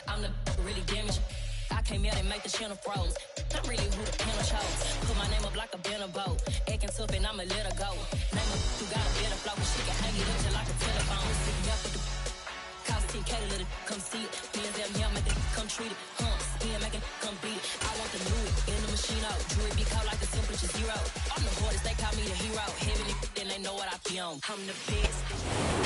I'm the really damaged. I came here and make the channel froze. I'm really who the panel chose. Put my name up like a banner boat. Acting tough and I'ma let her go. Name her who got a better flow. She can hang it up just like a telephone. Stick me up with the cost 10K to let it come see it. Me and them here make it come treat it. Spin make it come beat it. I want the new it in the machine out. Jewelry be called like the temperature zero. I'm the hardest, they call me the hero. Heaven and they know what I be on. I'm the best.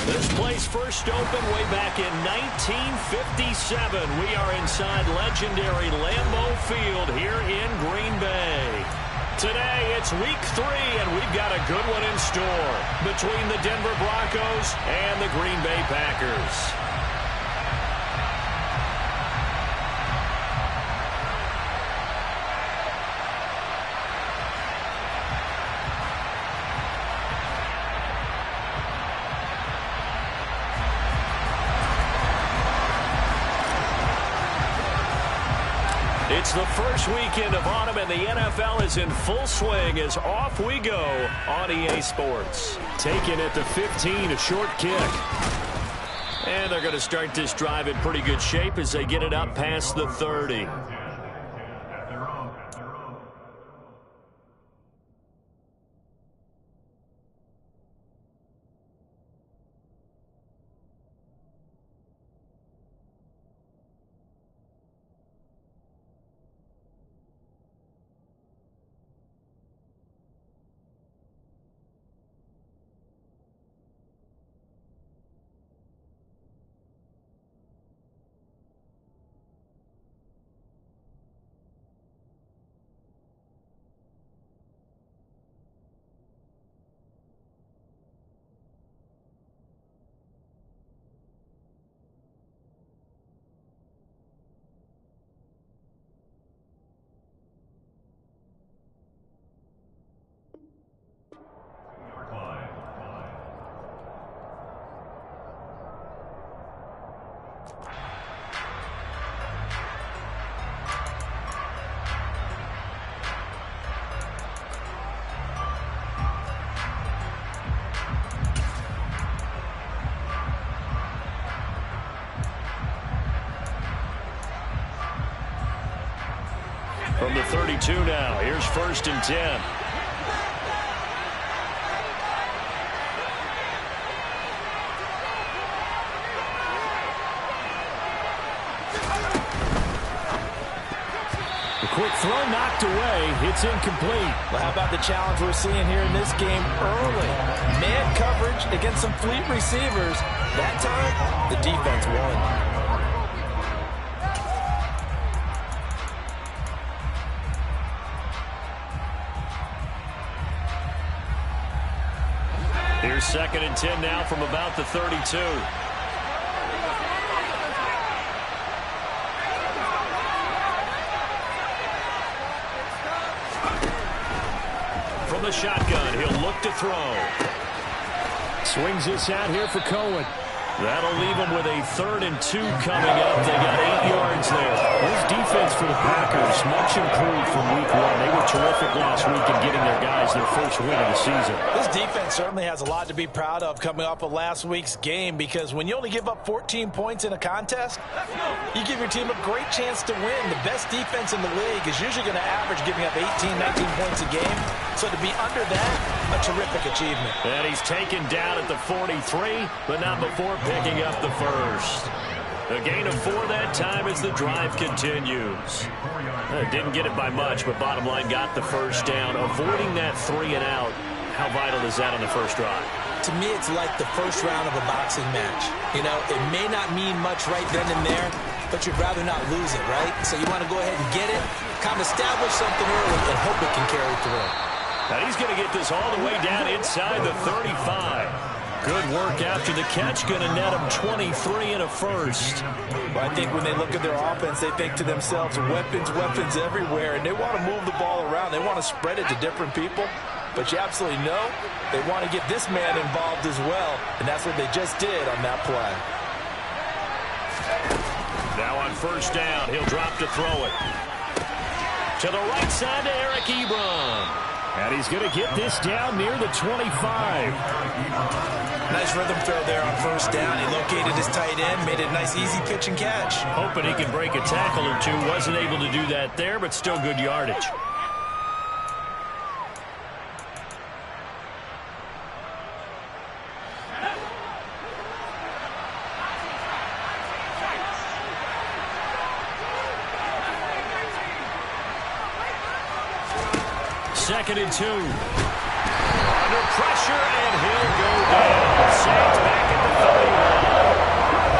This place first opened way back in 1957. We are inside legendary Lambeau Field here in Green Bay. Today, it's week 3, and we've got a good one in store between the Denver Broncos and the Green Bay Packers. It's the first weekend of autumn, and the NFL is in full swing as off we go on EA Sports. Taken at the 15, a short kick. And they're going to start this drive in pretty good shape as they get it up past the 30. From the 32 now, here's 1st and 10. The quick throw knocked away. It's incomplete. Well, how about the challenge we're seeing here in this game early? Man coverage against some fleet receivers. That time, the defense won. Here's 2nd and 10 now from about the 32. From the shotgun, he'll look to throw. Swings this out here for Cohen. That'll leave him with a 3rd and 2 coming up. They got 8 yards there. This defense for the Packers, much improved from week 1. They were terrific last week in getting their guys their first win of the season. This defense certainly has a lot to be proud of coming off of last week's game, because when you only give up 14 points in a contest, you give your team a great chance to win. The best defense in the league is usually going to average giving up 18, 19 points a game. So to be under that, a terrific achievement. And he's taken down at the 43, but not before picking up the first. A gain of 4 that time as the drive continues. Didn't get it by much, but bottom line got the first down. Avoiding that 3 and out. How vital is that on the first drive? To me, it's like the first round of a boxing match. You know, it may not mean much right then and there, but you'd rather not lose it, right? So you want to go ahead and get it, kind of establish something early, and hope it can carry through. Now he's going to get this all the way down inside the 35. Good work after the catch. Going to net him 23 and a first. Well, I think when they look at their offense, they think to themselves, weapons, weapons everywhere, and they want to move the ball around. They want to spread it to different people. but you absolutely know they want to get this man involved as well, and that's what they just did on that play. Now on first down, he'll drop to throw it. To the right side to Eric Ebron. And he's going to get this down near the 25. Nice rhythm throw there on first down. He located his tight end, made it a nice easy pitch and catch. Hoping he can break a tackle or two. Wasn't able to do that there, but still good yardage. Second and 2. Under pressure, and he'll go down. Sacked back at the 31.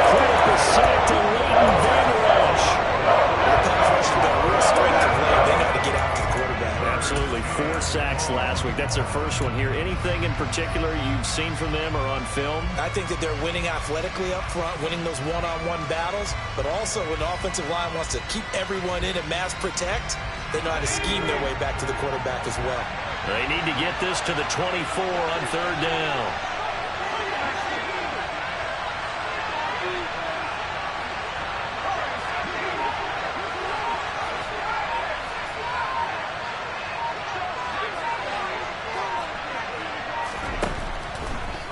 Credit the sack to Leighton Vander Esch. The pass rush has been a real strength of late. They got to get after the quarterback. Absolutely. 4 sacks last week. That's their first one here. Anything in particular you've seen from them or on film? I think that they're winning athletically up front, winning those one-on-one battles, but also when the offensive line wants to keep everyone in and mass protect, they know how to scheme their way back to the quarterback as well. They need to get this to the 24 on third down.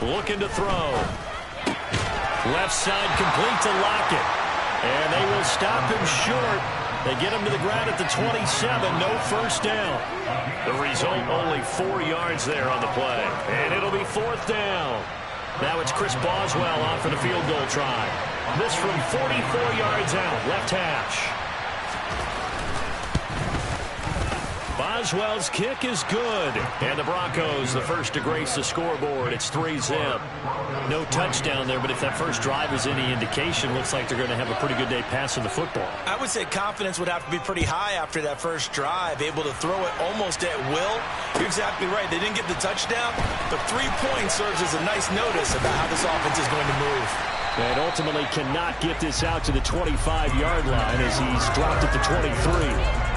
Looking to throw. Left side complete to Lockett. And they will stop him short. They get him to the ground at the 27. No first down. The result, only 4 yards there on the play. And it'll be fourth down. Now it's Chris Boswell on for the field goal try. This from 44 yards out, left hash. Boswell's kick is good. And the Broncos, the first to grace the scoreboard. It's 3-zip. No touchdown there, but if that first drive is any indication, looks like they're going to have a pretty good day passing the football. I would say confidence would have to be pretty high after that first drive, able to throw it almost at will. You're exactly right. They didn't get the touchdown, but 3 points serves as a nice notice about how this offense is going to move. And ultimately cannot get this out to the 25-yard line as he's dropped at the 23.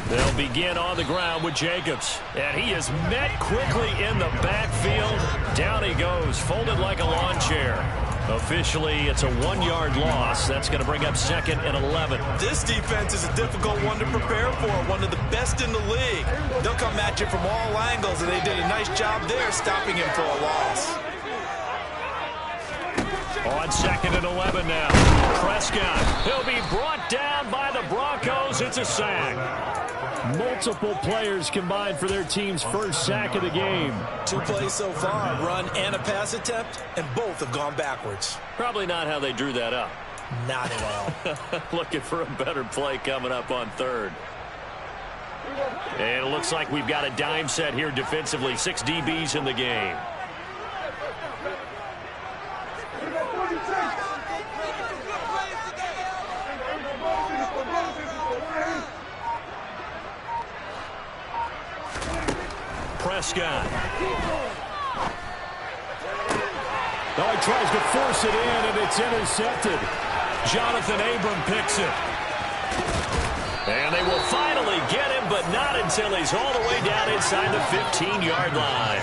They'll begin on the ground with Jacobs. And he is met quickly in the backfield. Down he goes, folded like a lawn chair. Officially, it's a 1-yard loss. That's going to bring up 2nd and 11. This defense is a difficult one to prepare for, one of the best in the league. They'll come at you from all angles, and they did a nice job there stopping him for a loss. On 2nd and 11 now. Prescott. He'll be brought down by the Broncos. It's a sack. Multiple players combined for their team's first sack of the game. 2 plays so far, run and a pass attempt, and both have gone backwards. Probably not how they drew that up. Not at all. Looking for a better play coming up on third. And it looks like we've got a dime set here defensively. 6 DBs in the game. Prescott. Oh, he tries to force it in, and it's intercepted. Jonathan Abram picks it. And they will finally get him, but not until he's all the way down inside the 15-yard line.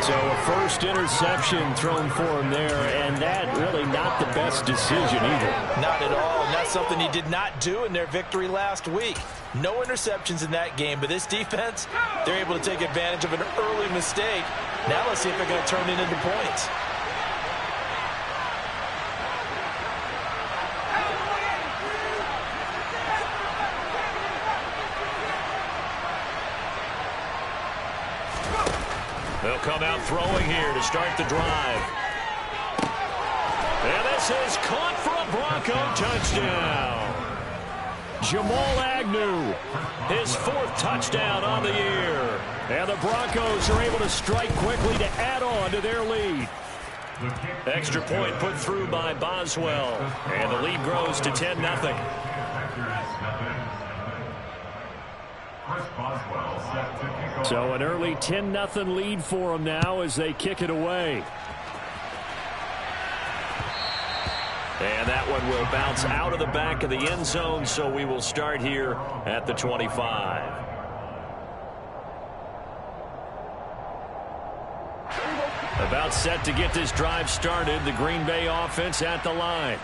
So a first interception thrown for him there, and that really not the best decision either. Not at all, and that's something he did not do in their victory last week. No interceptions in that game, but this defense, they're able to take advantage of an early mistake. Now let's see if they're going to turn it into points. They'll come out throwing here to start the drive. And this is caught for a Bronco touchdown. Jamal Agnew, his 4th touchdown on the year. And the Broncos are able to strike quickly to add on to their lead. Extra point put through by Boswell. And the lead grows to 10-0. So an early 10-0 lead for them now as they kick it away. And that one will bounce out of the back of the end zone, so we will start here at the 25. About set to get this drive started. The Green Bay offense at the line.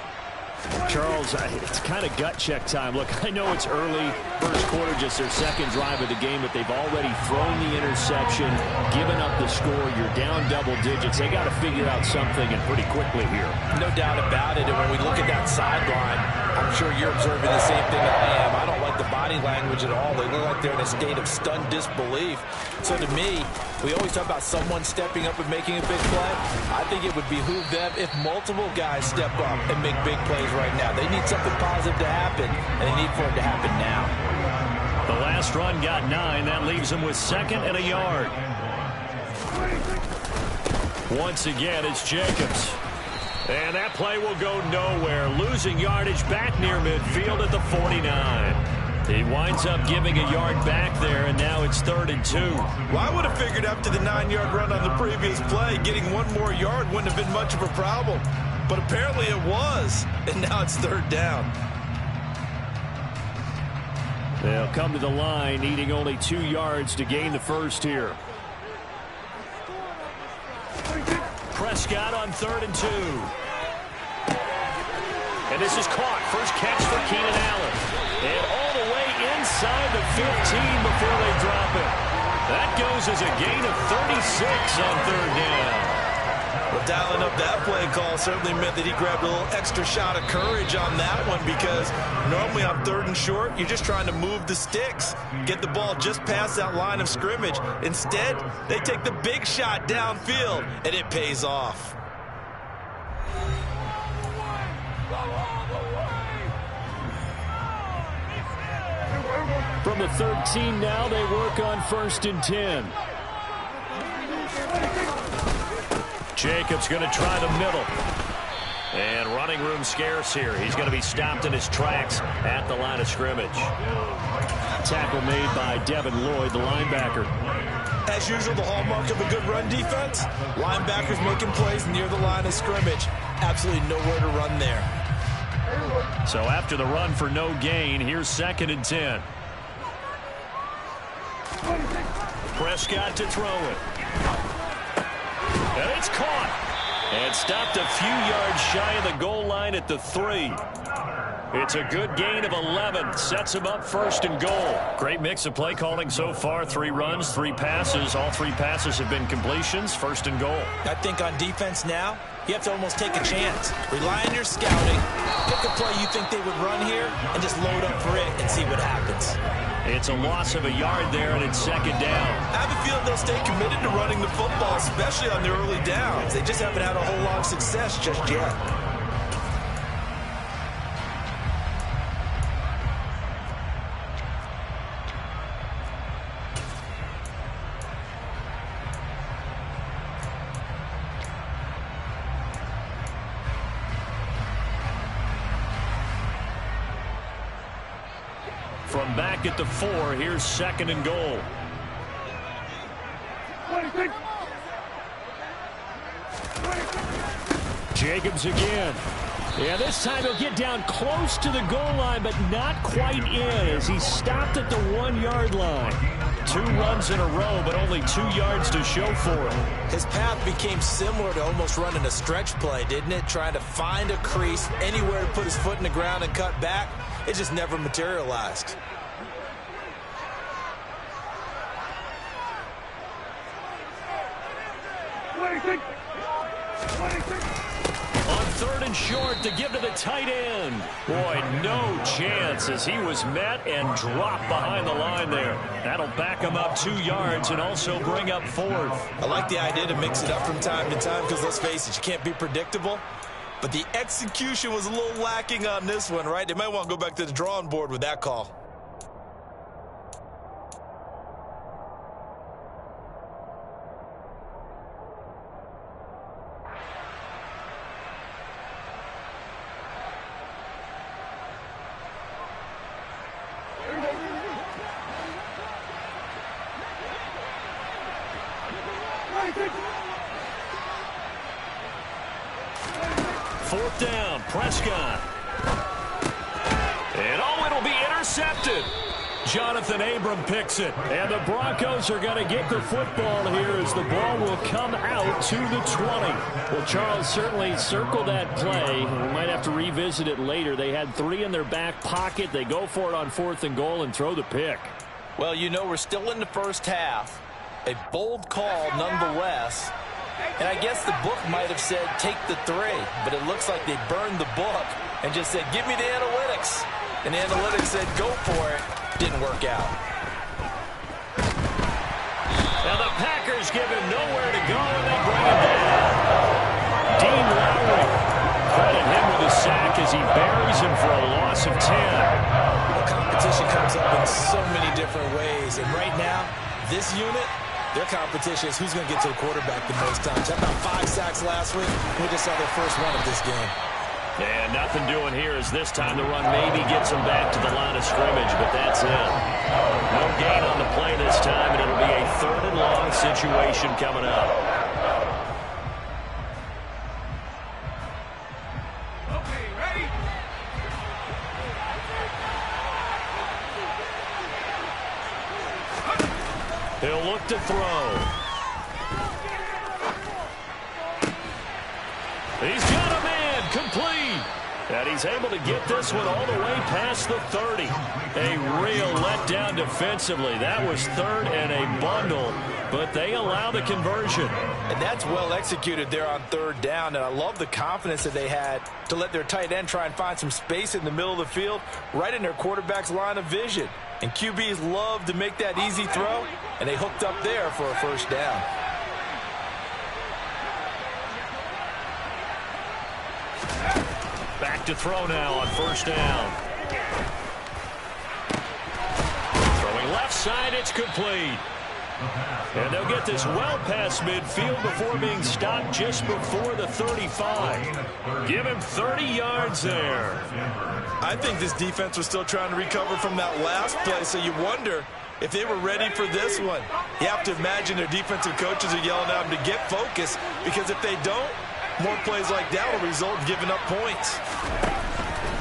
Charles, it's kind of gut check time. Look, I know it's early, first quarter, just their 2nd drive of the game, but they've already thrown the interception, given up the score. You're down double digits. They got to figure out something, and pretty quickly here. No doubt about it. And when we look at that sideline, I'm sure you're observing the same thing I am. I don't like the body language at all. They look like they're in a state of stunned disbelief. So to me, we always talk about someone stepping up and making a big play. I think it would behoove them if multiple guys step up and make big plays right now. They need something positive to happen, and they need for it to happen now. The last run got 9. That leaves them with 2nd and a yard. Once again, it's Jacobs. And that play will go nowhere. Losing yardage back near midfield at the 49. He winds up giving a yard back there, and now it's 3rd and 2. Well, I would have figured after the 9-yard run on the previous play, getting 1 more yard wouldn't have been much of a problem. But apparently it was, and now it's 3rd down. They'll come to the line, needing only 2 yards to gain the first here. Prescott on 3rd and 2. And this is caught. First catch for Keenan Allen. And all the way inside the 15 before they drop it. That goes as a gain of 36 on 3rd down. Well, dialing up that play call certainly meant that he grabbed a little extra shot of courage on that one, because normally on 3rd and short, you're just trying to move the sticks, get the ball just past that line of scrimmage. Instead, they take the big shot downfield, and it pays off. From the 13 now, they work on 1st and 10. Jacobs going to try the middle. And running room scarce here. He's going to be stopped in his tracks at the line of scrimmage. Tackle made by Devin Lloyd, the linebacker. As usual, the hallmark of a good run defense, linebackers making plays near the line of scrimmage. Absolutely nowhere to run there. So after the run for no gain, here's 2nd and 10. Prescott to throw it. And it's caught. And stopped a few yards shy of the goal line at the 3. It's a good gain of 11. Sets him up 1st and goal. Great mix of play calling so far. 3 runs, 3 passes. All 3 passes have been completions. 1st and goal. I think on defense now, you have to almost take a chance. Rely on your scouting. Pick a play you think they would run here and just load up for it and see what happens. It's a loss of a yard there, and it's 2nd down. I have a feeling they'll stay committed to running the football, especially on the early downs. They just haven't had a whole lot of success just yet. From back at the 4, here's 2nd and goal. Jacobs again. Yeah, this time he'll get down close to the goal line, but not quite in as he stopped at the 1-yard line. 2 runs in a row, but only 2 yards to show for it. His path became similar to almost running a stretch play, didn't it? Trying to find a crease, anywhere to put his foot in the ground and cut back. It just never materialized. On 3rd and short to give to the tight end. Boy, no chance as he was met and dropped behind the line there. That'll back him up 2 yards and also bring up 4th. I like the idea to mix it up from time to time because, let's face it, you can't be predictable. but the execution was a little lacking on this one, right? They might want to go back to the drawing board with that call. Fourth down, Prescott. And it'll be intercepted. Jonathan Abram picks it. And the Broncos are going to get the football here as the ball will come out to the 20. Well, Charles, certainly circle that play. We might have to revisit it later. They had 3 in their back pocket. They go for it on 4th and goal and throw the pick. Well, you know, we're still in the first half. A bold call nonetheless. And I guess the book might have said take the 3, but it looks like they burned the book and just said, give me the analytics. And the analytics said, go for it. Didn't work out. Now the Packers give him nowhere to go, and they bring him down. Dean Lowry, credit him with a sack as he buries him for a loss of 10. Well, competition comes up in so many different ways. And right now, this unit, their competition is who's going to get to the quarterback the most times. How about 5 sacks last week? We just saw their first one of this game. And nothing doing here as this time the run maybe gets them back to the line of scrimmage, but that's it. No gain on the play this time, and it'll be a 3rd and long situation coming up. Okay, ready? He'll look to throw. He's got a man, complete. And he's able to get this one all the way past the 30. A real letdown defensively. That was 3rd and a bundle, but they allow the conversion. And that's well executed there on 3rd down, and I love the confidence that they had to let their tight end try and find some space in the middle of the field, right in their quarterback's line of vision. And QBs love to make that easy throw, and they hooked up there for a 1st down. Back to throw now on 1st down. Throwing left side, it's complete. And they'll get this well past midfield before being stopped just before the 35. Give him 30 yards there. I think this defense was still trying to recover from that last play, so you wonder if they were ready for this one. You have to imagine their defensive coaches are yelling at them to get focused, because if they don't, more plays like that will result in giving up points.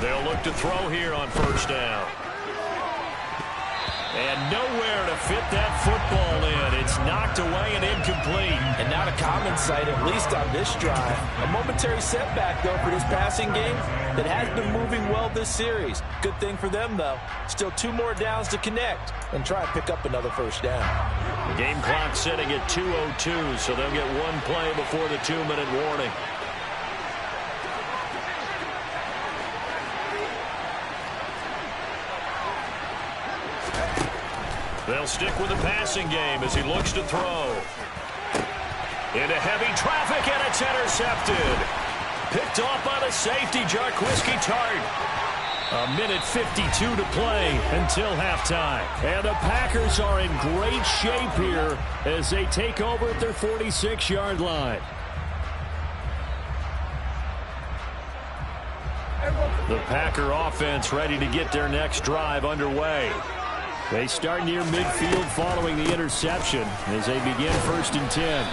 They'll look to throw here on 1st down. And nowhere to fit that football in. It's knocked away and incomplete. And not a common sight, at least on this drive. A momentary setback, though, for this passing game that has been moving well this series. Good thing for them, though. Still 2 more downs to connect and try and pick up another 1st down. Game clock sitting at 2:02, so they'll get 1 play before the 2-minute warning. They'll stick with the passing game as he looks to throw. Into heavy traffic, and it's intercepted. Picked off by the safety, Jarquiski Tart. 1:52 to play until halftime. And the Packers are in great shape here as they take over at their 46-yard line. The Packer offense ready to get their next drive underway. They start near midfield following the interception as they begin 1st and 10.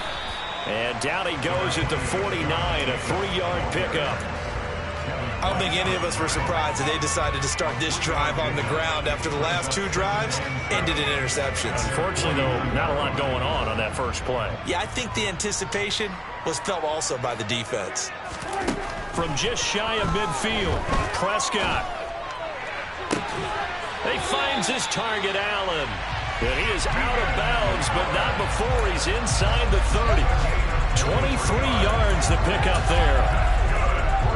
And down he goes at the 49, a 3-yard pickup. I don't think any of us were surprised that they decided to start this drive on the ground after the last 2 drives ended in interceptions. Unfortunately, though, not a lot going on that first play. Yeah, I think the anticipation was felt also by the defense. From just shy of midfield, Prescott. He finds his target, Allen. And he is out of bounds, but not before he's inside the 30. 23 yards to pick up there.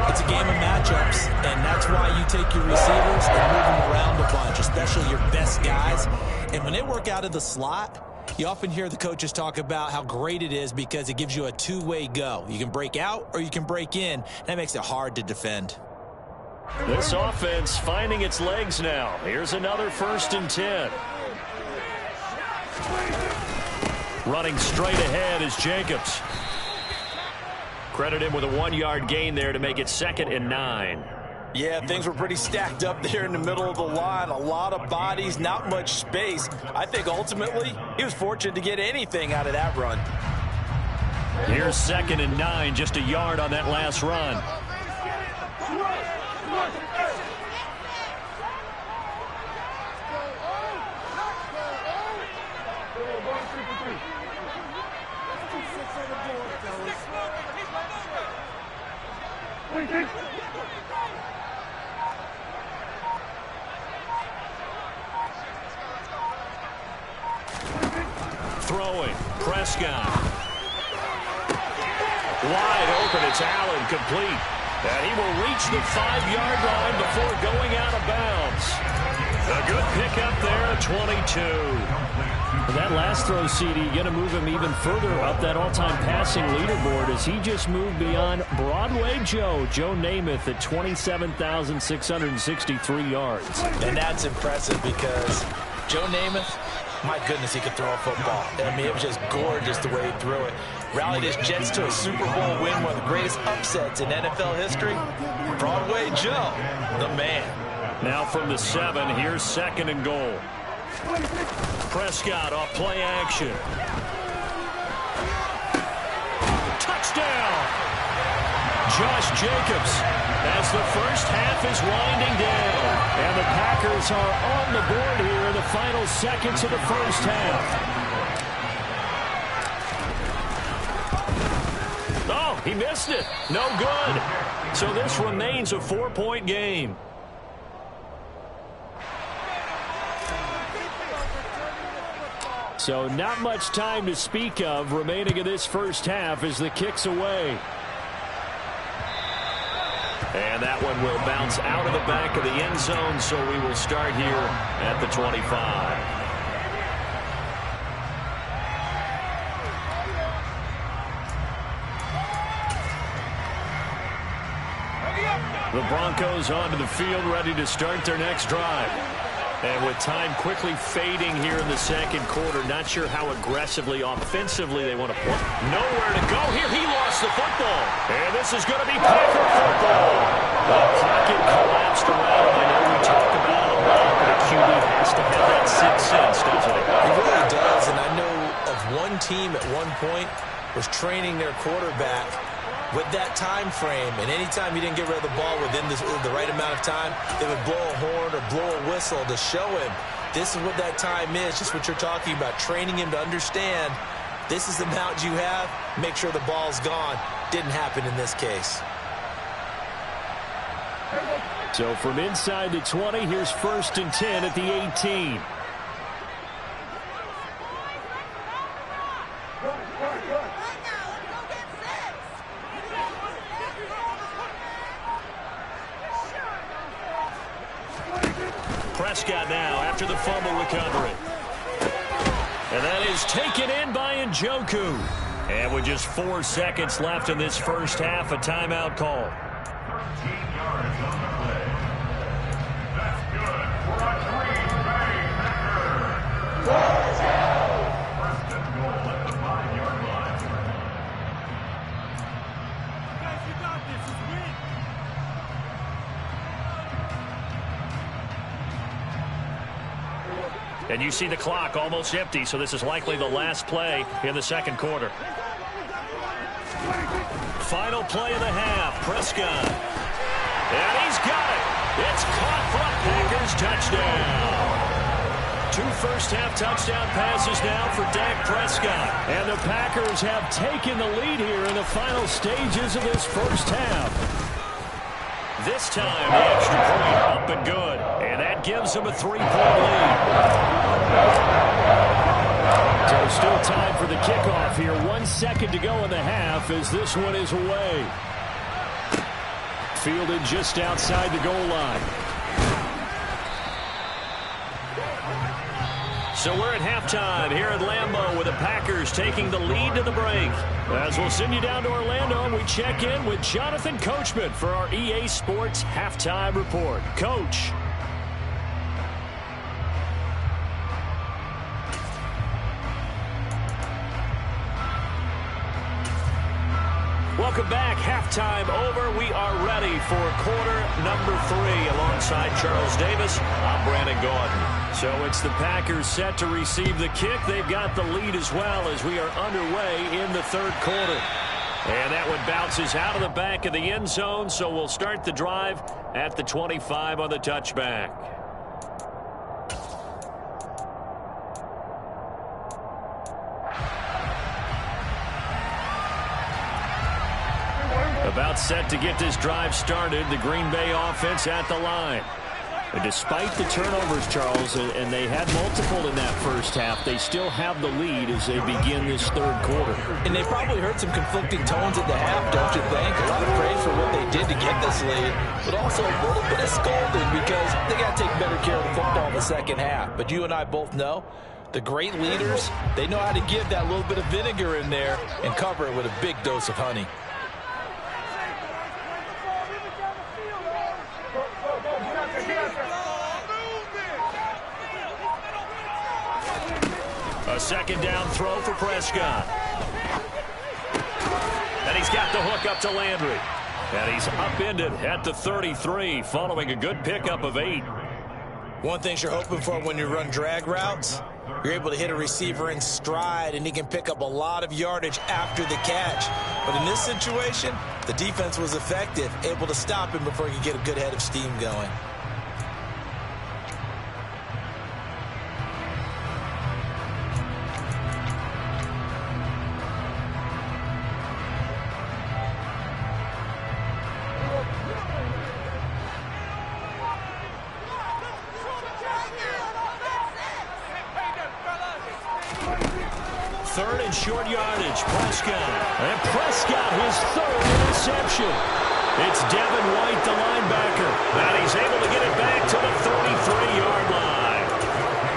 It's a game of matchups, and that's why you take your receivers and move them around a bunch, especially your best guys. And when they work out of the slot, You often hear the coaches talk about how great it is because it gives you a two-way go. You can break out or you can break in. That makes it hard to defend. This offense finding its legs now. Here's another 1st and 10. Running straight ahead is Jacobs. Credit him with a 1-yard gain there to make it 2nd and 9. Yeah, things were pretty stacked up there in the middle of the line. A lot of bodies, not much space. I think ultimately he was fortunate to get anything out of that run. Here's 2nd and 9, just a yard on that last run. Throwing, Prescott. Wide open, it's Allen, complete. And he will reach the 5-yard line before going out of bounds. A good pickup there at 22. That last throw, CD, going to move him even further up that all-time passing leaderboard as he just moved beyond Broadway Joe Namath at 27,663 yards. And that's impressive because Joe Namath, my goodness, he could throw a football. I mean, it was just gorgeous the way he threw it. Rallied his Jets to a Super Bowl win, one of the greatest upsets in NFL history. Broadway Joe, the man. Now from the 7, here's 2nd and goal. Prescott off play action. Touchdown! Josh Jacobs as the first half is winding down. And the Packers are on the board here in the final seconds of the first half. Oh, he missed it. No good. So this remains a 4-point game. So not much time to speak of remaining in this first half as the kick's away. And that one will bounce out of the back of the end zone, so we will start here at the 25. The Broncos onto the field, ready to start their next drive. And with time quickly fading here in the second quarter, not sure how aggressively, offensively they want to play. Nowhere to go here. He lost the football. And this is going to be Packer football. The pocket collapsed around him. I know we talk about it a lot, but a QB has to have that 6 sense, doesn't it? He really does, and I know of one team at one point was training their quarterback with that time frame, and anytime he didn't get rid of the ball within the right amount of time, they would blow a horn or blow a whistle to show him this is what that time is, just what you're talking about, training him to understand this is the amount you have, make sure the ball's gone. Didn't happen in this case. So from inside the 20, here's 1st and 10 at the 18. Prescott now after the fumble recovery. And that is taken in by Njoku. And with just 4 seconds left in this first half, a timeout call. 13 yards on the play. That's good for a 3-play Packer. First and goal at the 5-yard line. Guys, you got this. It's win. And you see the clock almost empty, so this is likely the last play in the second quarter. Final play of the half, Prescott. And he's got it. It's caught for a Packers touchdown. 2 first-half touchdown passes now for Dak Prescott. And the Packers have taken the lead here in the final stages of this first half. This time, the extra point up and good. And that gives them a 3-point lead. So still time for the kickoff here. 1 second to go in the half as this one is away. Fielded just outside the goal line. So we're at halftime here at Lambeau with the Packers taking the lead to the break. As we'll send you down to Orlando, and we check in with Jonathan Coachman for our EA Sports Halftime Report. Coach. Welcome back. Halftime over. We are ready for quarter number 3. Alongside Charles Davis, I'm Brandon Gaudin. So it's the Packers set to receive the kick. They've got the lead as well as we are underway in the third quarter. And that one bounces out of the back of the end zone, so we'll start the drive at the 25 on the touchback. About set to get this drive started, the Green Bay offense at the line. And despite the turnovers, Charles, and they had multiple in that first half, they still have the lead as they begin this third quarter. And they probably heard some conflicting tones at the half, don't you think? A lot of praise for what they did to get this lead, but also a little bit of scolding because they got to take better care of the football in the second half. But you and I both know the great leaders, they know how to give that little bit of vinegar in there and cover it with a big dose of honey. A second down throw for Prescott. And he's got the hook up to Landry. And he's upended at the 33 following a good pickup of 8. One thing you're hoping for when you run drag routes, you're able to hit a receiver in stride and he can pick up a lot of yardage after the catch. But in this situation, the defense was effective, able to stop him before he could get a good head of steam going. Third and short yardage, Prescott. And Prescott, his third interception. It's Devin White, the linebacker. And he's able to get it back to the 33-yard line.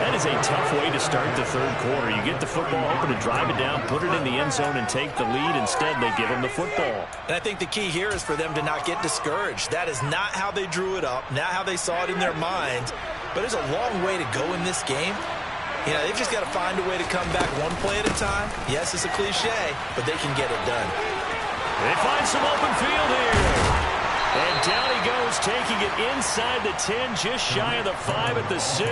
That is a tough way to start the third quarter. You get the football open to drive it down, put it in the end zone, and take the lead. Instead, they give him the football. And I think the key here is for them to not get discouraged. That is not how they drew it up, not how they saw it in their minds. But there's a long way to go in this game. You know, they've just got to find a way to come back one play at a time. Yes, it's a cliche, but they can get it done. They find some open field here. And down he goes, taking it inside the 10, just shy of the 5 at the 6.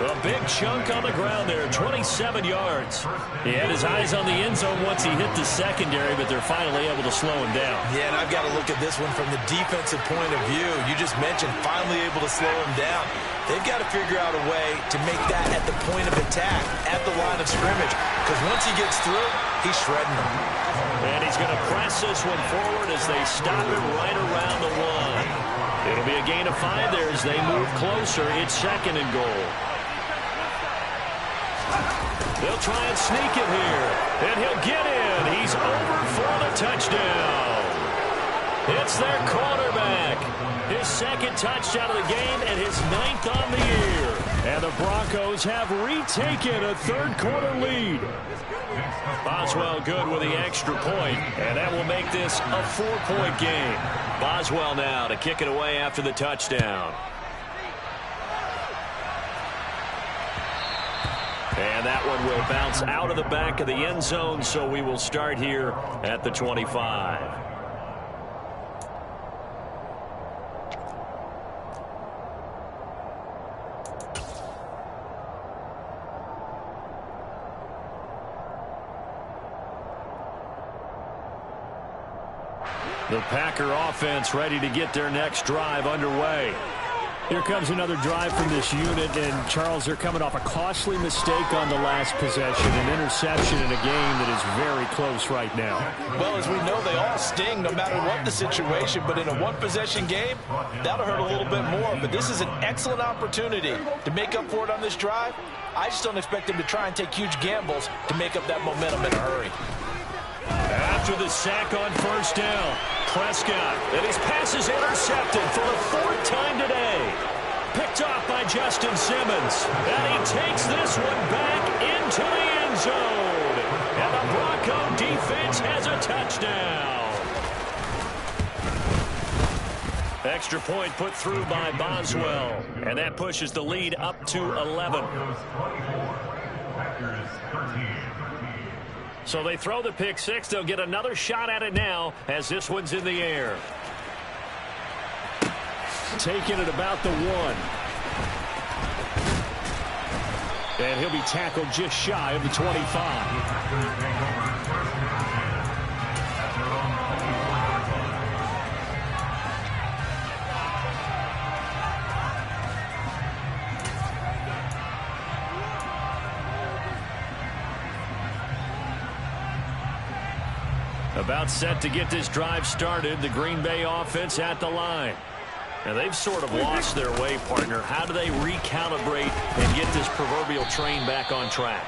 A big chunk on the ground there, 27 yards. He had his eyes on the end zone once he hit the secondary, but they're finally able to slow him down. Yeah, and I've got to look at this one from the defensive point of view. You just mentioned finally able to slow him down. They've got to figure out a way to make that at the point of attack, at the line of scrimmage, because once he gets through, he's shredding them. And he's going to press this one forward as they stop him right around the 1. It'll be a gain of 5 there as they move closer. It's second and goal. They'll try and sneak it here. And he'll get in. He's over for the touchdown. It's their quarterback. His second touchdown of the game and his 9th on the year. And the Broncos have retaken a third quarter lead. Boswell good with the extra point, and that will make this a 4-point game. Boswell now to kick it away after the touchdown. And that one will bounce out of the back of the end zone, so we will start here at the 25. The Packer offense ready to get their next drive underway. Here comes another drive from this unit, and Charles, they're coming off a costly mistake on the last possession, an interception in a game that is very close right now. Well, as we know, they all sting no matter what the situation, but in a one-possession game, that'll hurt a little bit more. But this is an excellent opportunity to make up for it on this drive. I just don't expect them to try and take huge gambles to make up that momentum in a hurry. After the sack on first down, Prescott, and his pass is intercepted for the 4th time today. Picked off by Justin Simmons. And he takes this one back into the end zone. And the Bronco defense has a touchdown. Extra point put through by Boswell. And that pushes the lead up to 11. So they throw the pick six. They'll get another shot at it now as this one's in the air. Taking it about the 1. And he'll be tackled just shy of the 25. About set to get this drive started. The Green Bay offense at the line. And they've sort of lost their way, partner. How do they recalibrate and get this proverbial train back on track?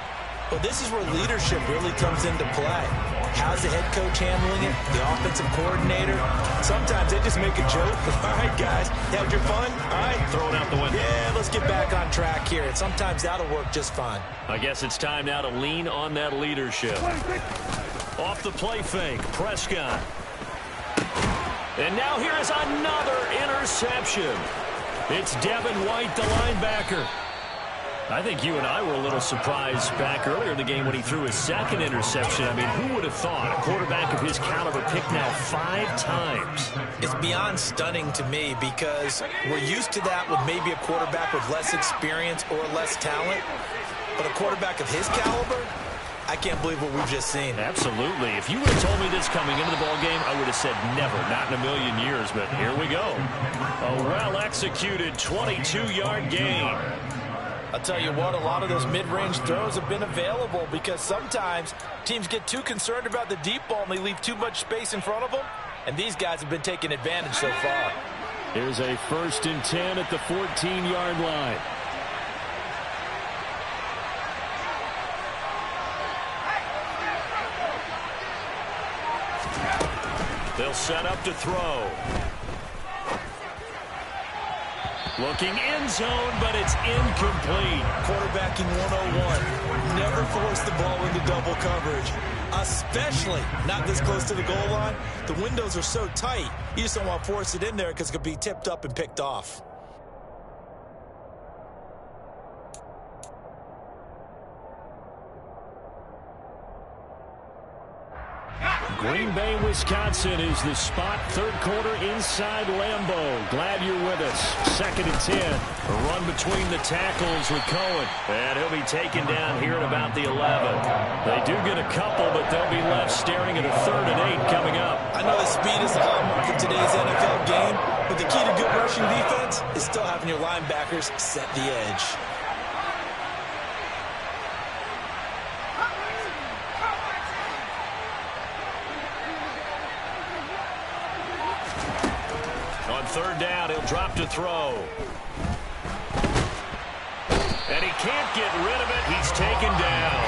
Well, this is where leadership really comes into play. How's the head coach handling it? The offensive coordinator? Sometimes they just make a joke. All right, guys, that was your fun? All right. Throw it out the window. Yeah, let's get back on track here. And sometimes that'll work just fine. I guess it's time now to lean on that leadership. Off the play fake, Prescott. And now here is another interception. It's Devin White, the linebacker. I think you and I were a little surprised back earlier in the game when he threw his second interception. I mean, who would have thought a quarterback of his caliber picked now 5 times? It's beyond stunning to me because we're used to that with maybe a quarterback with less experience or less talent. But a quarterback of his caliber, I can't believe what we've just seen. Absolutely. If you would have told me this coming into the ballgame, I would have said never, not in a million years. But here we go. A well-executed 22-yard gain. I'll tell you what, a lot of those mid-range throws have been available because sometimes teams get too concerned about the deep ball and they leave too much space in front of them. And these guys have been taking advantage so far. Here's a 1st and 10 at the 14-yard line. They'll set up to throw. Looking end zone, but it's incomplete. Quarterbacking 101. Never force the ball into double coverage, especially not this close to the goal line. The windows are so tight, you just don't want to force it in there because it could be tipped up and picked off. Green Bay, Wisconsin is the spot. 3rd quarter inside Lambeau. Glad you're with us. 2nd and 10. A run between the tackles with Cohen. And he'll be taken down here at about the 11. They do get a couple, but they'll be left staring at a 3rd and 8 coming up. I know that speed is the hallmark of today's NFL game, but the key to good rushing defense is still having your linebackers set the edge. On 3rd down, he'll drop to throw. And he can't get rid of it. He's taken down.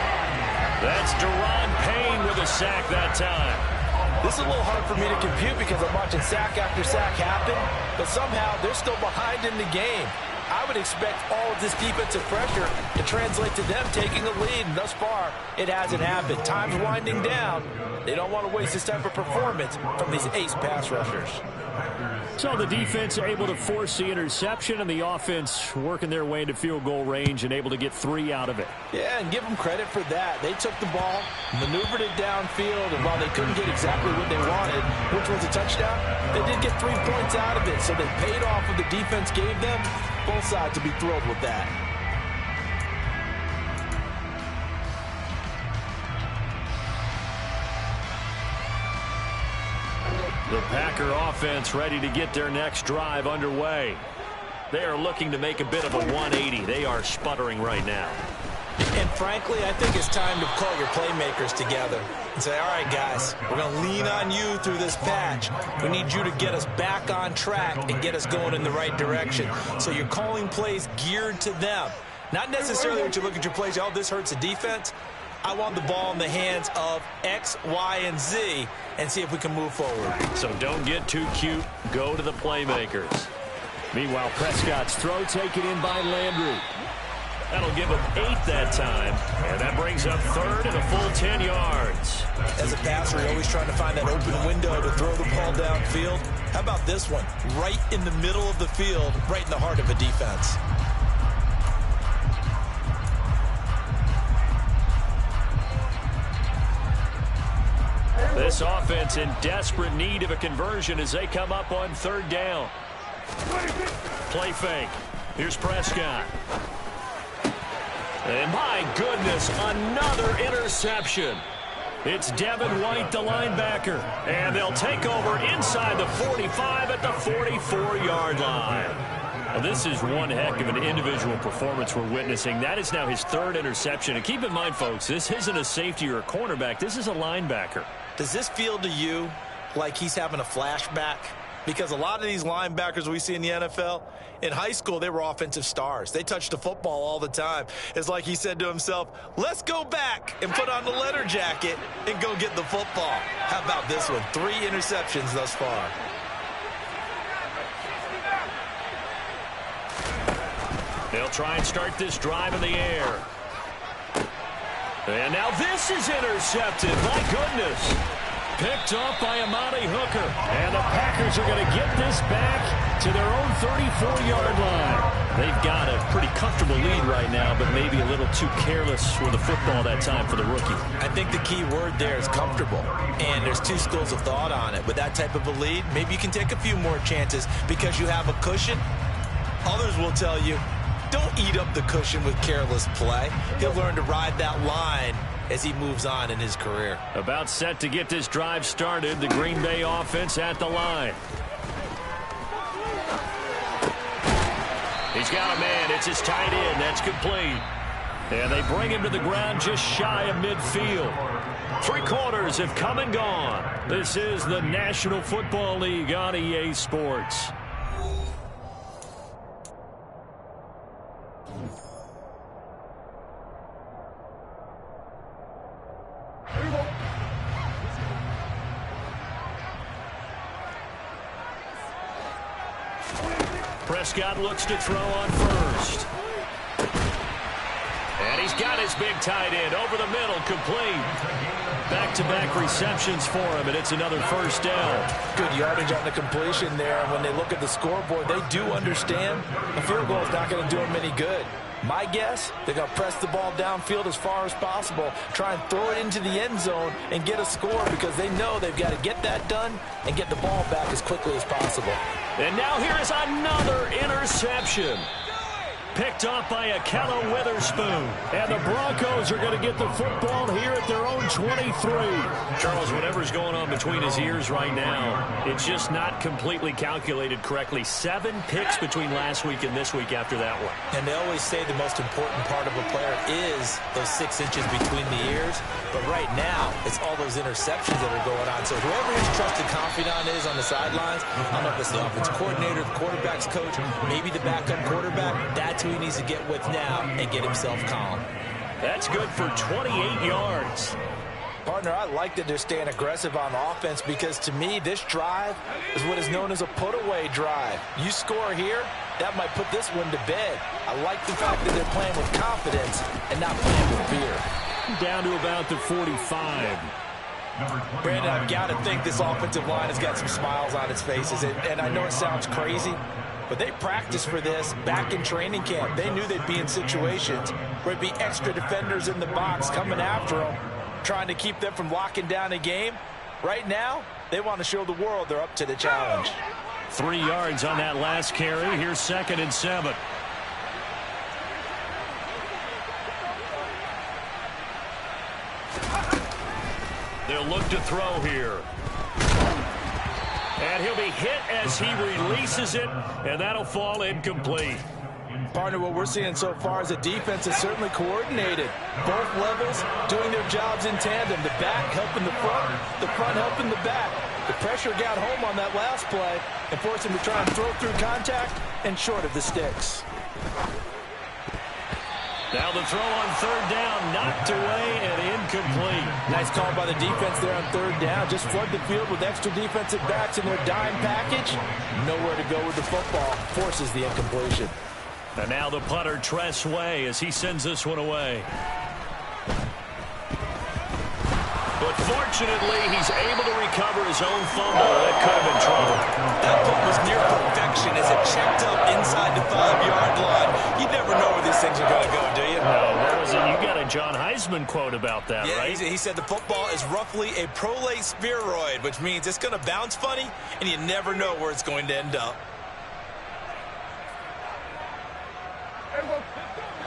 That's Deron Payne with a sack that time. This is a little hard for me to compute because I'm watching sack after sack happen, but somehow they're still behind in the game. I would expect all of this defensive pressure to translate to them taking a lead, and thus far, it hasn't happened. Time's winding down. They don't want to waste this type of performance from these ace pass rushers. So the defense able to force the interception, and the offense working their way into field goal range and able to get 3 out of it. Yeah, and give them credit for that. They took the ball, maneuvered it downfield, and while they couldn't get exactly what they wanted, which was a touchdown, they did get 3 points out of it. So they paid off what the defense gave them. Both sides will be thrilled with that. The Packer offense ready to get their next drive underway. They are looking to make a bit of a 180. They are sputtering right now. And frankly, I think it's time to call your playmakers together and say, all right, guys, we're going to lean on you through this patch. We need you to get us back on track and get us going in the right direction. So you're calling plays geared to them. Not necessarily what you look at your plays, oh, this hurts the defense. I want the ball in the hands of X, Y, and Z and see if we can move forward. So don't get too cute. Go to the playmakers. Meanwhile, Prescott's throw taken in by Landry. That'll give him 8 that time. And that brings up third and a full 10 yards. As a passer, you're always trying to find that open window to throw the ball downfield. How about this one? Right in the middle of the field, right in the heart of a defense. This offense in desperate need of a conversion as they come up on third down. Play fake. Here's Prescott. And my goodness, another interception. It's Devin White, the linebacker. And they'll take over inside the 45 at the 44-yard line. Well, this is one heck of an individual performance we're witnessing. That is now his third interception. And keep in mind, folks, this isn't a safety or a cornerback. This is a linebacker. Does this feel to you like he's having a flashback? Because a lot of these linebackers we see in the NFL, in high school, they were offensive stars. They touched the football all the time. It's like he said to himself, let's go back and put on the leather jacket and go get the football. How about this one? 3 interceptions thus far. They'll try and start this drive in the air. And now this is intercepted. My goodness. Picked off by Amani Hooker. And the Packers are going to get this back to their own 34-yard line. They've got a pretty comfortable lead right now, but maybe a little too careless with the football that time for the rookie. I think the key word there is comfortable. And there's 2 schools of thought on it. With that type of a lead, maybe you can take a few more chances because you have a cushion. Others will tell you, don't eat up the cushion with careless play. He'll learn to ride that line as he moves on in his career. About set to get this drive started, the Green Bay offense at the line. He's got a man. It's his tight end. That's complete. And they bring him to the ground just shy of midfield. 3 quarters have come and gone. This is the National Football League on EA Sports. Prescott looks to throw on first. And he's got his big tight end over the middle, complete. Back-to-back receptions for him, and it's another first down. Good yardage on the completion there. And when they look at the scoreboard, they do understand a field goal is not going to do them any good. My guess, they're going to press the ball downfield as far as possible, try and throw it into the end zone and get a score because they know they've got to get that done and get the ball back as quickly as possible. And now here is another interception. Picked off by Akello Witherspoon. And the Broncos are going to get the football here at their own 23. Charles, whatever's going on between his ears right now, it's just not completely calculated correctly. 7 picks between last week and this week after that one. And they always say the most important part of a player is those 6 inches between the ears. But right now, it's all those interceptions that are going on. So whoever his trusted confidant is on the sidelines, I don't know if it's the offensive coordinator, the quarterback's coach, maybe the backup quarterback, that's who he needs to get with now and get himself calm. That's good for 28 yards. Partner, I like that they're staying aggressive on offense because to me, this drive is what is known as a put-away drive. You score here, that might put this one to bed. I like the fact that they're playing with confidence and not playing with fear. Down to about the 45. Brandon, I've got to think this offensive line has got some smiles on its faces. And I know it sounds crazy, but they practiced for this back in training camp. They knew they'd be in situations where it'd be extra defenders in the box coming after them, trying to keep them from locking down a game. Right now, they want to show the world they're up to the challenge. 3 yards on that last carry. Here's 2nd and 7. They'll look to throw here. And he'll be hit as he releases it, and that'll fall incomplete. Partner, what we're seeing so far is a defense is certainly coordinated. Both levels doing their jobs in tandem. The back helping the front helping the back. The pressure got home on that last play and forced him to try and throw through contact and short of the sticks. Now the throw on third down, knocked away and incomplete. Nice call by the defense there on third down. Just flood the field with extra defensive backs in their dime package. Nowhere to go with the football. Forces the incompletion. And now the punter, Tress Way, as he sends this one away. But fortunately, he's able to recover his own fumble. That could have been trouble. That punt was near perfection as it checked up inside the 5-yard line. You never know where these things are going to go, do you? No, what was it? You got a John Heisman quote about that, yeah, right? He said the football is roughly a prolate spheroid, which means it's going to bounce funny, and you never know where it's going to end up.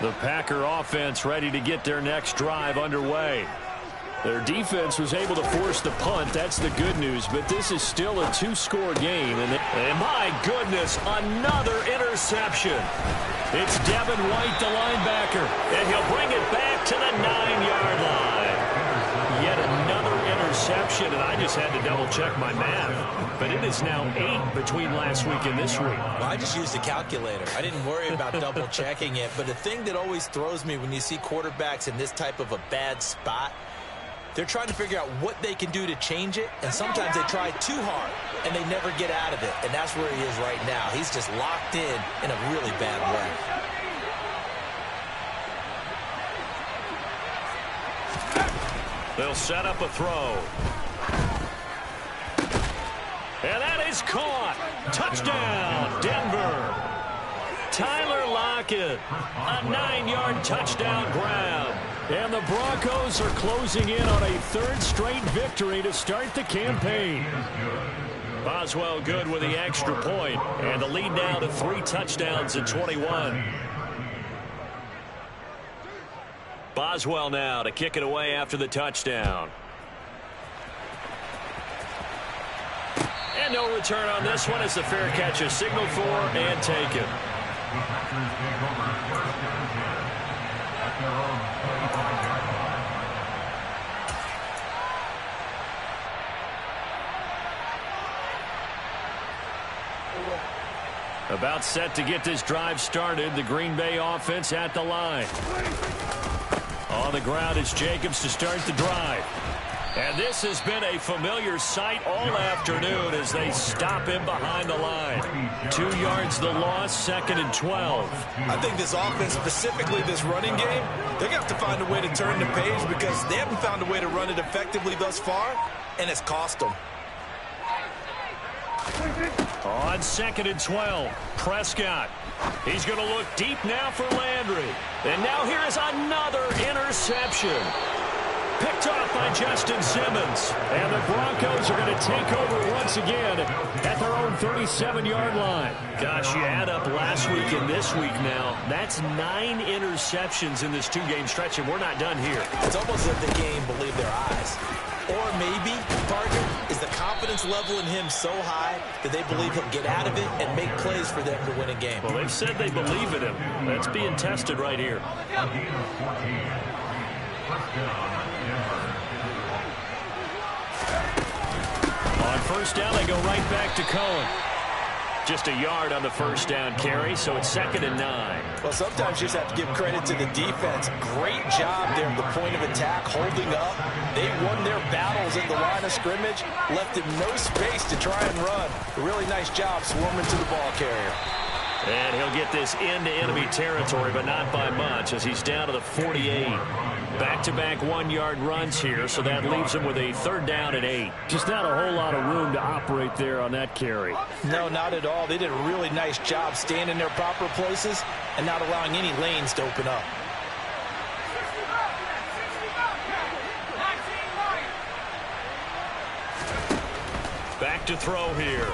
The Packer offense ready to get their next drive underway. Their defense was able to force the punt. That's the good news, but this is still a two-score game. And my goodness, another interception. It's Devin White, the linebacker, and he'll bring it back to the 9-yard line. Yet another interception, and I just had to double-check my math. But it is now 8 between last week and this week. Well, I just used a calculator. I didn't worry about double-checking it. But the thing that always throws me when you see quarterbacks in this type of a bad spot, they're trying to figure out what they can do to change it, and sometimes they try too hard, and they never get out of it. And that's where he is right now. He's just locked in a really bad way. They'll set up a throw. And that is caught. Touchdown, Denver. Tyler Lockett, a 9-yard touchdown grab. And the Broncos are closing in on a third straight victory to start the campaign. Boswell good with the extra point, and the lead now to 3 touchdowns at 21. Boswell now to kick it away after the touchdown. And no return on this one as the fair catch is signaled for and taken. About set to get this drive started. The Green Bay offense at the line. On the ground is Jacobs to start the drive. And this has been a familiar sight all afternoon as they stop him behind the line. 2 yards the loss, 2nd and 12. I think this offense, specifically this running game, they're going to have to find a way to turn the page because they haven't found a way to run it effectively thus far, and it's cost them. On 2nd and 12, Prescott. He's going to look deep now for Landry. And now here is another interception. Picked off by Justin Simmons. And the Broncos are going to take over once again at their own 37-yard line. Gosh, you add up last week and this week now. That's 9 interceptions in this 2-game stretch, and we're not done here. It's almost as if the game believed their eyes. Or maybe, Parker, is the confidence level in him so high that they believe he'll get out of it and make plays for them to win a game. Well, they've said they believe in him. That's being tested right here. On first down, they go right back to Cohen. Just a yard on the first down carry, so it's 2nd and 9. Well, sometimes you just have to give credit to the defense. Great job there at the point of attack, holding up. They won their battles at the line of scrimmage, left him no space to try and run. A really nice job swarming to the ball carrier. And he'll get this into enemy territory, but not by much as he's down to the 48. Back-to-back 1-yard runs here, so that leaves him with a 3rd down and 8. Just not a whole lot of room to operate there on that carry. No, not at all. They did a really nice job staying in their proper places and not allowing any lanes to open up. Back to throw here.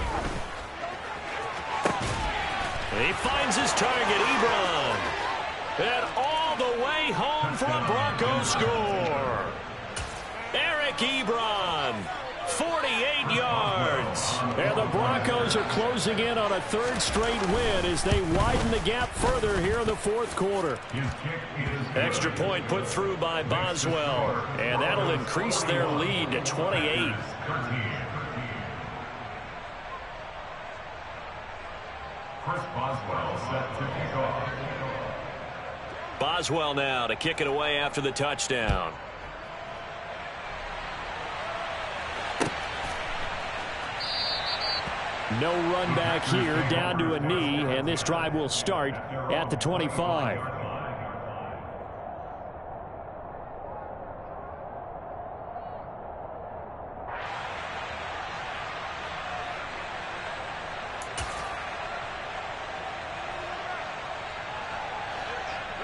And he finds his target, Ebron. And all the way home for a Broncos score. Eric Ebron, 48 yards. And the Broncos are closing in on a 3rd straight win as they widen the gap further here in the 4th quarter. Extra point put through by Boswell. And that'll increase their lead to 28. Boswell now to kick it away after the touchdown. No run back here, down to a knee, and this drive will start at the 25.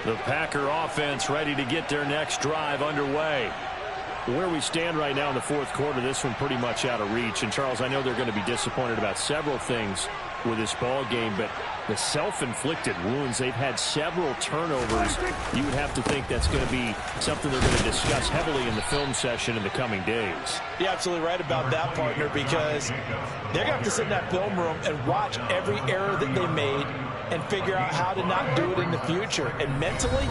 The Packer offense ready to get their next drive underway. Where we stand right now in the fourth quarter, this one pretty much out of reach. And, Charles, I know they're going to be disappointed about several things with this ball game, but the self-inflicted wounds, they've had several turnovers. You would have to think that's going to be something they're going to discuss heavily in the film session in the coming days. You're absolutely right about that, partner, because they're going to have to sit in that film room and watch every error that they made and figure out how to not do it in the future. And mentally,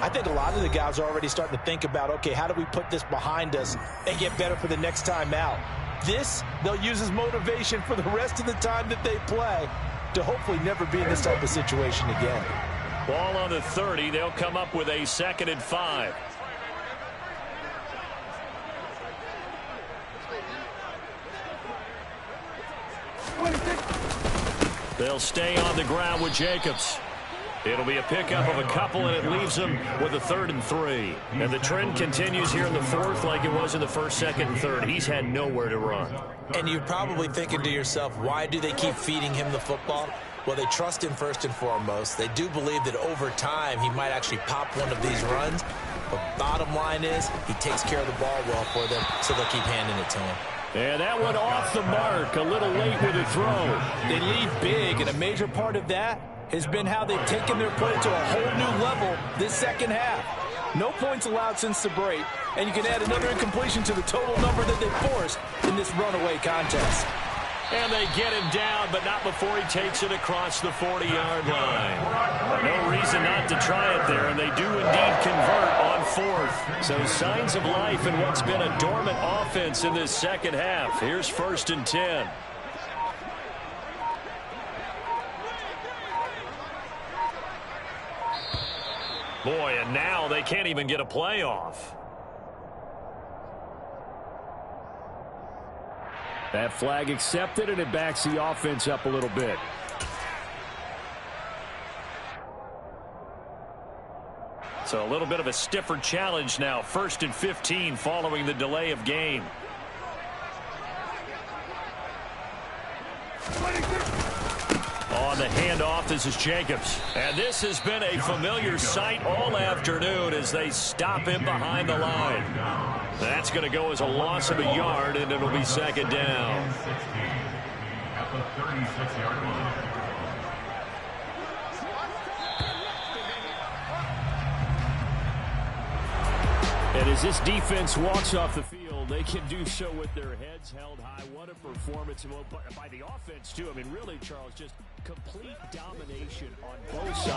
I think a lot of the guys are already starting to think about, okay, how do we put this behind us and get better for the next time out? This, they'll use as motivation for the rest of the time that they play to hopefully never be in this type of situation again. Ball on the 30. They'll come up with a 2nd and 5. They'll stay on the ground with Jacobs. It'll be a pickup of a couple, and it leaves them with a 3rd and 3. And the trend continues here in the fourth like it was in the first, second, and third. He's had nowhere to run. And you're probably thinking to yourself, why do they keep feeding him the football? Well, they trust him first and foremost. They do believe that over time he might actually pop one of these runs. But bottom line is he takes care of the ball well for them, so they'll keep handing it to him. And that one off the mark, a little late with a throw. They lead big, and a major part of that has been how they've taken their play to a whole new level this second half. No points allowed since the break, and you can add another incompletion to the total number that they forced in this runaway contest. And they get him down, but not before he takes it across the 40-yard line. No reason not to try it there, and they do indeed convert on 4th. So signs of life in what's been a dormant offense in this second half. Here's 1st and 10. Boy, and now they can't even get a playoff. That flag accepted, and it backs the offense up a little bit. So a little bit of a stiffer challenge now. 1st and 15 following the delay of game. On the handoff, this is Jacobs. And this has been a familiar sight all afternoon as they stop him behind the line. That's going to go as a loss of a yard, and it'll be 2nd down. At the 36-yard line. And as this defense walks off the field, they can do so with their heads held high. What a performance by the offense, too. I mean, really, Charles, just complete domination on both sides.